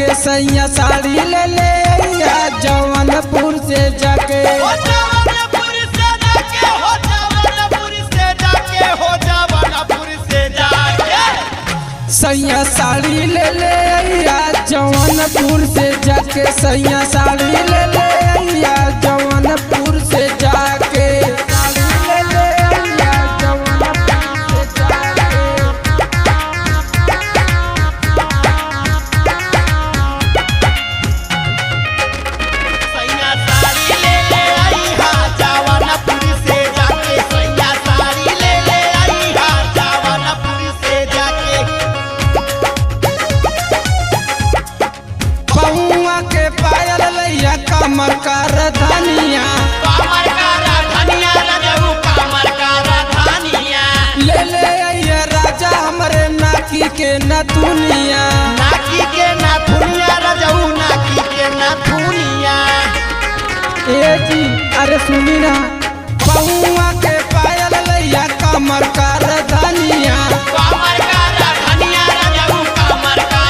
जाके सैया साड़ी ले ले अइया जौनपुर से जाके सैया साड़ी ले ले अइया जौनपुर से जाके सैया साड़ी ले ले अइया जौनपुर से जाके साड़ी ले ले अइया जौनपुर से जाके सैया साड़ी ले ले अइहा जौनपुर से जाके सैया साड़ी ले ले अइहा जौनपुर से जाके पहुआ के पायल लैया कमर कर धनिया रजऊ कमर का धनिया ले ले अइया राजा हमरे नाकी के नथुनिया रजऊ नाकी के नथुनिया ए जी अरे सुनी ना पहुआ के पायल लैया कमर कर धनिया रजऊ कमर का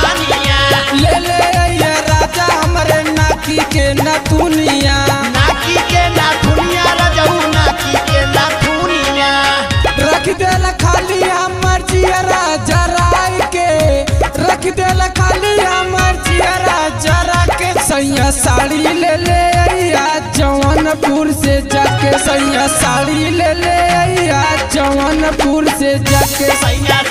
धनिया ले ले अइया राजा हमरे नाकी के नथुनिया नाकी के नथुनिया रजऊ नाकी के नथुनिया रख देला खाली हमर जियरा जराई के रख देला खाली हमर जियरा जरा के सैया साड़ी ले ले अइया जौनपुर से जाके सैया साड़ी ले ले अइया जौनपुर से जाके सैया